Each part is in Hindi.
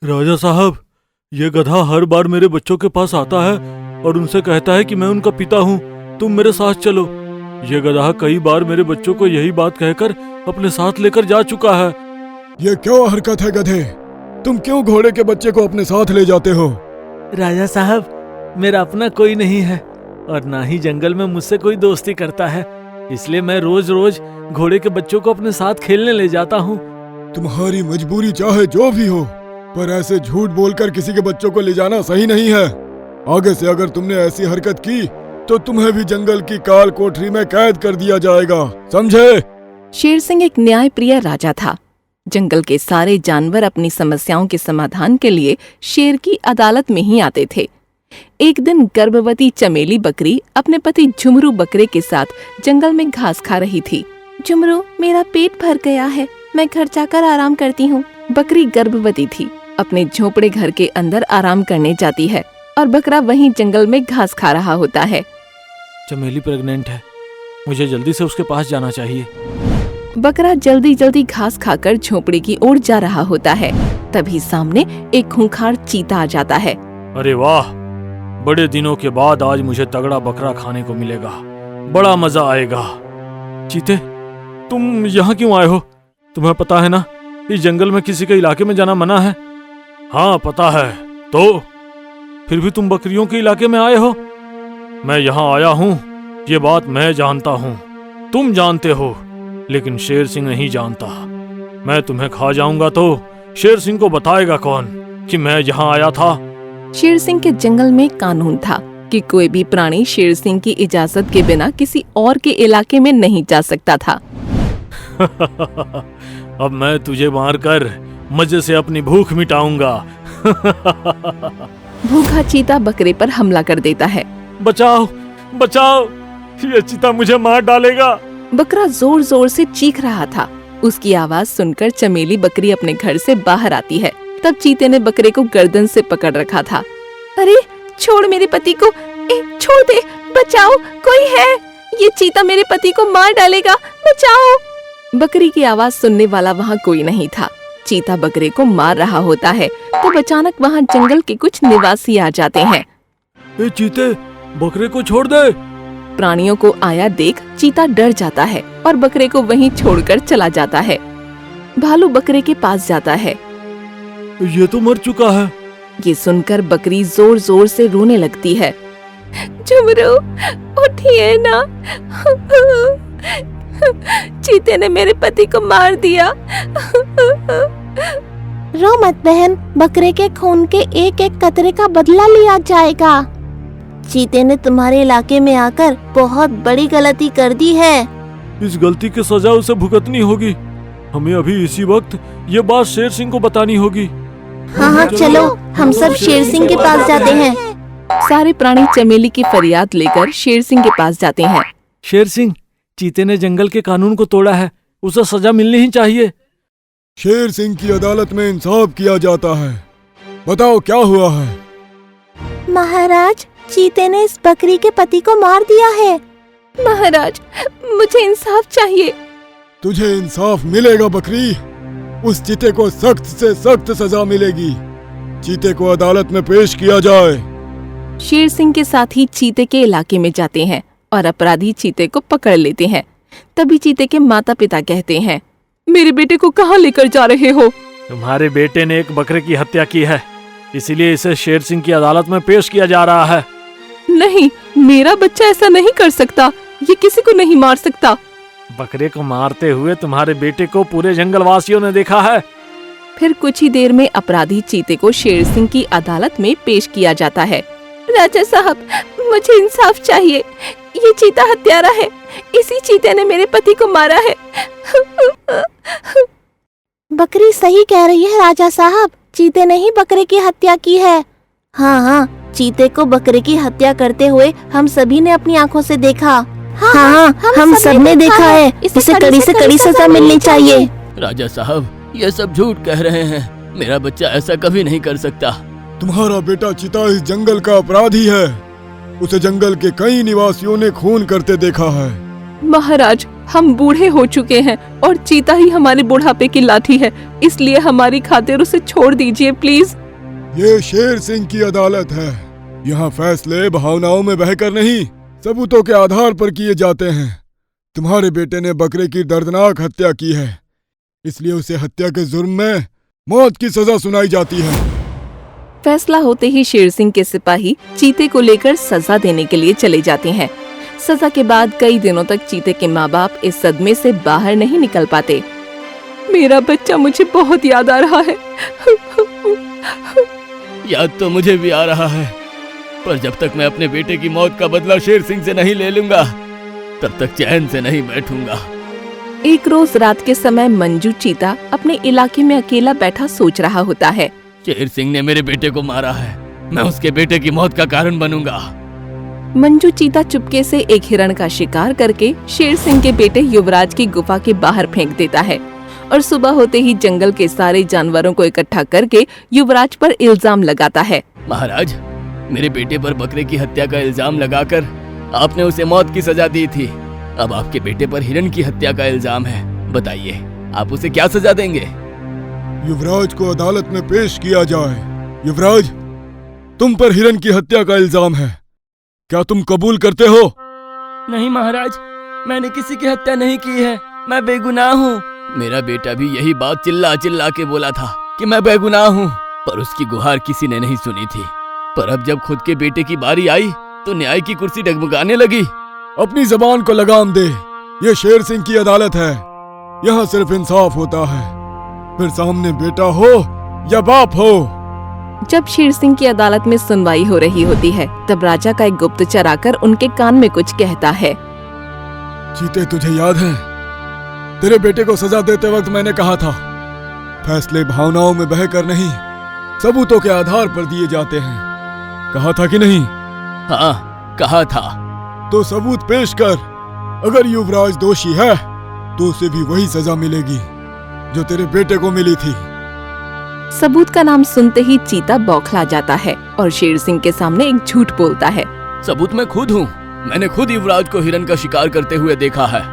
राजा साहब, ये गधा हर बार मेरे बच्चों के पास आता है और उनसे कहता है कि मैं उनका पिता हूँ, तुम मेरे साथ चलो। ये गधा कई बार मेरे बच्चों को यही बात कहकर अपने साथ लेकर जा चुका है। ये क्या हरकत है गधे? तुम क्यों घोड़े के बच्चे को अपने साथ ले जाते हो? राजा साहब, मेरा अपना कोई नहीं है और ना ही जंगल में मुझसे कोई दोस्ती करता है, इसलिए मैं रोज रोज घोड़े के बच्चों को अपने साथ खेलने ले जाता हूँ। तुम्हारी मजबूरी चाहे जो भी हो, पर ऐसे झूठ बोलकर किसी के बच्चों को ले जाना सही नहीं है। आगे से अगर तुमने ऐसी हरकत की तो तुम्हें भी जंगल की काल कोठरी में कैद कर दिया जाएगा, समझे? शेर सिंह एक न्यायप्रिय राजा था। जंगल के सारे जानवर अपनी समस्याओं के समाधान के लिए शेर की अदालत में ही आते थे। एक दिन गर्भवती चमेली बकरी अपने पति झुमरू बकरे के साथ जंगल में घास खा रही थी। झुमरू, मेरा पेट भर गया है, मैं घर जाकर आराम करती हूँ। बकरी गर्भवती थी, अपने झोपड़े घर के अंदर आराम करने जाती है और बकरा वहीं जंगल में घास खा रहा होता है। चमेली प्रेग्नेंट है, मुझे जल्दी से उसके पास जाना चाहिए। बकरा जल्दी जल्दी घास खाकर झोपड़ी की ओर जा रहा होता है। तभी सामने एक खूंखार चीता आ जाता है। अरे वाह, बड़े दिनों के बाद आज मुझे तगड़ा बकरा खाने को मिलेगा, बड़ा मजा आएगा। चीते, तुम यहाँ क्यों आए हो? तुम्हें पता है ना, इस जंगल में किसी के इलाके में जाना मना है। हाँ पता है, तो फिर भी तुम बकरियों के इलाके में आए हो। मैं यहाँ आया हूँ, ये बात मैं जानता हूँ, तुम जानते हो, लेकिन शेर सिंह नहीं जानता। मैं तुम्हें खा जाऊंगा तो शेर सिंह को बताएगा कौन कि मैं यहाँ आया था? शेर सिंह के जंगल में कानून था कि कोई भी प्राणी शेर सिंह की इजाजत के बिना किसी और के इलाके में नहीं जा सकता था। अब मैं तुझे मारकर मजे से अपनी भूख मिटाऊंगा। भूखा चीता बकरे पर हमला कर देता है। बचाओ बचाओ, ये चीता मुझे मार डालेगा। बकरा जोर जोर से चीख रहा था। उसकी आवाज सुनकर चमेली बकरी अपने घर से बाहर आती है। तब चीते ने बकरे को गर्दन से पकड़ रखा था। अरे छोड़ मेरे पति को, छोड़ दे, बचाओ, कोई है, ये चीता मेरे पति को मार डालेगा, बचाओ। बकरी की आवाज सुनने वाला वहाँ कोई नहीं था। चीता बकरे को मार रहा होता है तो अचानक वहाँ जंगल के कुछ निवासी आ जाते हैं। ए चीते, बकरे को छोड़ दे। प्राणियों को आया देख चीता डर जाता है और बकरे को वहीं छोड़कर चला जाता है। भालू बकरे के पास जाता है। ये तो मर चुका है। ये सुनकर बकरी जोर जोर से रोने लगती है। झुमरू, उठिए ना, चीते ने मेरे पति को मार दिया। रो मत बहन, बकरे के खून के एक एक कतरे का बदला लिया जाएगा। चीते ने तुम्हारे इलाके में आकर बहुत बड़ी गलती कर दी है। इस गलती की सजा उसे भुगतनी होगी। हमें अभी इसी वक्त ये बात शेर सिंह को बतानी होगी। हाँ, चलो हम सब शेर सिंह के पास जाते हैं। सारे प्राणी चमेली की फरियाद लेकर शेर सिंह के पास जाते हैं। शेर सिंह, चीते ने जंगल के कानून को तोड़ा है, उसे सजा मिलनी ही चाहिए। शेर सिंह की अदालत में इंसाफ किया जाता है, बताओ क्या हुआ है? महाराज, चीते ने इस बकरी के पति को मार दिया है। महाराज, मुझे इंसाफ चाहिए। तुझे इंसाफ मिलेगा बकरी, उस चीते को सख्त से सख्त सजा मिलेगी। चीते को अदालत में पेश किया जाए। शेर सिंह के साथ ही चीते के इलाके में जाते हैं और अपराधी चीते को पकड़ लेते हैं। तभी चीते के माता पिता कहते हैं, मेरे बेटे को कहाँ लेकर जा रहे हो? तुम्हारे बेटे ने एक बकरे की हत्या की है, इसीलिए इसे शेर सिंह की अदालत में पेश किया जा रहा है। नहीं, मेरा बच्चा ऐसा नहीं कर सकता, ये किसी को नहीं मार सकता। बकरे को मारते हुए तुम्हारे बेटे को पूरे जंगल वासियों ने देखा है। फिर कुछ ही देर में अपराधी चीते को शेर सिंह की अदालत में पेश किया जाता है। राजा साहब, मुझे इंसाफ चाहिए, ये चीता हत्यारा है, इसी चीते ने मेरे पति को मारा है। बकरी सही कह रही है राजा साहब, चीते ने ही बकरे की हत्या की है। हाँ, चीते को बकरे की हत्या करते हुए हम सभी ने अपनी आंखों से देखा। हाँ, हम सबने देखा है, इसे कड़ी से कड़ी सजा मिलनी चाहिए। राजा साहब, ये सब झूठ कह रहे हैं, मेरा बच्चा ऐसा कभी नहीं कर सकता। तुम्हारा बेटा चीता इस जंगल का अपराधी है, उसे जंगल के कई निवासियों ने खून करते देखा है। महाराज, हम बूढ़े हो चुके हैं और चीता ही हमारे बुढ़ापे की लाठी है, इसलिए हमारी खातिर उसे छोड़ दीजिए प्लीज। ये शेर सिंह की अदालत है। यहाँ फैसले भावनाओं में बहकर नहीं, सबूतों के आधार पर किए जाते हैं। तुम्हारे बेटे ने बकरे की दर्दनाक हत्या की है, इसलिए उसे हत्या के जुर्म में मौत की सजा सुनाई जाती है। फैसला होते ही शेर सिंह के सिपाही चीते को लेकर सजा देने के लिए चले जाते हैं। सजा के बाद कई दिनों तक चीते के माँ बाप इस सदमे से बाहर नहीं निकल पाते। मेरा बच्चा मुझे बहुत याद आ रहा है। याद तो मुझे भी आ रहा है, पर जब तक मैं अपने बेटे की मौत का बदला शेर सिंह से नहीं ले लूंगा, तब तक चैन से नहीं बैठूंगा। एक रोज रात के समय मंजू चीता अपने इलाके में अकेला बैठा सोच रहा होता है। शेर सिंह ने मेरे बेटे को मारा है, मैं उसके बेटे की मौत का कारण बनूंगा। मंजू चीता चुपके से एक हिरण का शिकार करके शेर सिंह के बेटे युवराज की गुफा के बाहर फेंक देता है और सुबह होते ही जंगल के सारे जानवरों को इकट्ठा करके युवराज पर इल्जाम लगाता है। महाराज, मेरे बेटे पर बकरे की हत्या का इल्जाम लगाकर आपने उसे मौत की सजा दी थी। अब आपके बेटे पर हिरण की हत्या का इल्जाम है। बताइए, आप उसे क्या सजा देंगे? युवराज को अदालत में पेश किया जाए। युवराज, तुम पर हिरण की हत्या का इल्जाम है, क्या तुम कबूल करते हो? नहीं महाराज, मैंने किसी की हत्या नहीं की है, मैं बेगुनाह हूँ। मेरा बेटा भी यही बात चिल्ला चिल्ला के बोला था कि मैं बेगुनाह हूँ, पर उसकी गुहार किसी ने नहीं सुनी थी। पर अब जब खुद के बेटे की बारी आई तो न्याय की कुर्सी डगमगाने लगी। अपनी जबान को लगाम दे। ये शेर सिंह की अदालत है, यहाँ सिर्फ इंसाफ होता है, फिर सामने बेटा हो या बाप हो। जब शेर सिंह की अदालत में सुनवाई हो रही होती है, तब राजा का एक गुप्तचर आकर उनके कान में कुछ कहता है। चीते, तुझे याद है तेरे बेटे को सजा देते वक्त मैंने कहा था, फैसले भावनाओं में बहकर नहीं, सबूतों के आधार पर दिए जाते हैं। कहा था कि नहीं? हाँ, कहा था। तो सबूत पेश कर। अगर युवराज दोषी है तो उसे भी वही सजा मिलेगी जो तेरे बेटे को मिली थी। सबूत का नाम सुनते ही चीता बौखला जाता है और शेर सिंह के सामने एक झूठ बोलता है। सबूत मैं खुद हूँ, मैंने खुद युवराज को हिरण का शिकार करते हुए देखा है।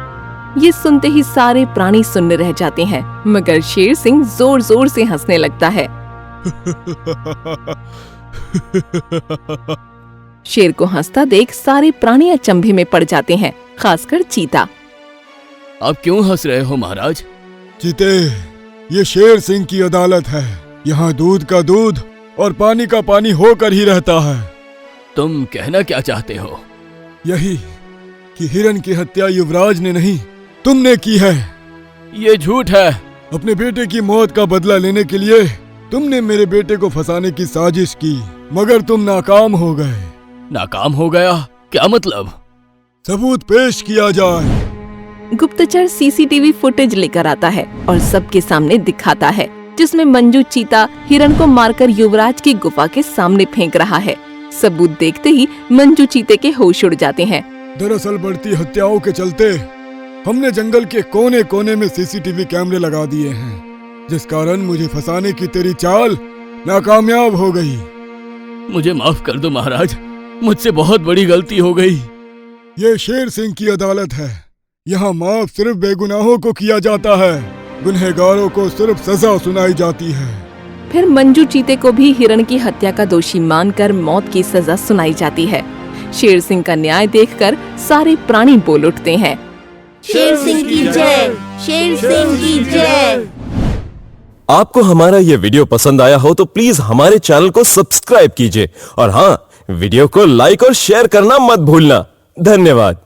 ये सुनते ही सारे प्राणी सुन्न रह जाते हैं, मगर शेर सिंह जोर जोर से हंसने लगता है। शेर को हंसता देख सारे प्राणी अचंभे में पड़ जाते हैं, खासकर चीता। आप क्यों हंस रहे हो महाराज? चीते, ये शेर सिंह की अदालत है, यहाँ दूध का दूध और पानी का पानी होकर ही रहता है। तुम कहना क्या चाहते हो? यही कि हिरण की हत्या युवराज ने नहीं, तुमने की है। ये झूठ है। अपने बेटे की मौत का बदला लेने के लिए तुमने मेरे बेटे को फंसाने की साजिश की, मगर तुम नाकाम हो गए। नाकाम हो गया? क्या मतलब? सबूत पेश किया जाए। गुप्तचर सीसीटीवी फुटेज लेकर आता है और सबके सामने दिखाता है, जिसमें मंजू चीता हिरण को मारकर युवराज की गुफा के सामने फेंक रहा है। सबूत देखते ही मंजू चीते के होश उड़ जाते हैं। दरअसल बढ़ती हत्याओं के चलते हमने जंगल के कोने कोने में सीसीटीवी कैमरे लगा दिए हैं, जिस कारण मुझे फंसाने की तेरी चाल नाकामयाब हो गई। मुझे माफ कर दो महाराज, मुझसे बहुत बड़ी गलती हो गई। ये शेर सिंह की अदालत है, यहाँ माफ सिर्फ बेगुनाहों को किया जाता है, गुनहगारों को सिर्फ सजा सुनाई जाती है। फिर मंजू चीते को भी हिरण की हत्या का दोषी मानकर मौत की सजा सुनाई जाती है। शेर सिंह का न्याय देखकर सारे प्राणी बोल उठते हैं, शेर सिंह की जय, शेर सिंह की जय। आपको हमारा ये वीडियो पसंद आया हो तो प्लीज हमारे चैनल को सब्सक्राइब कीजिए और हाँ, वीडियो को लाइक और शेयर करना मत भूलना। धन्यवाद।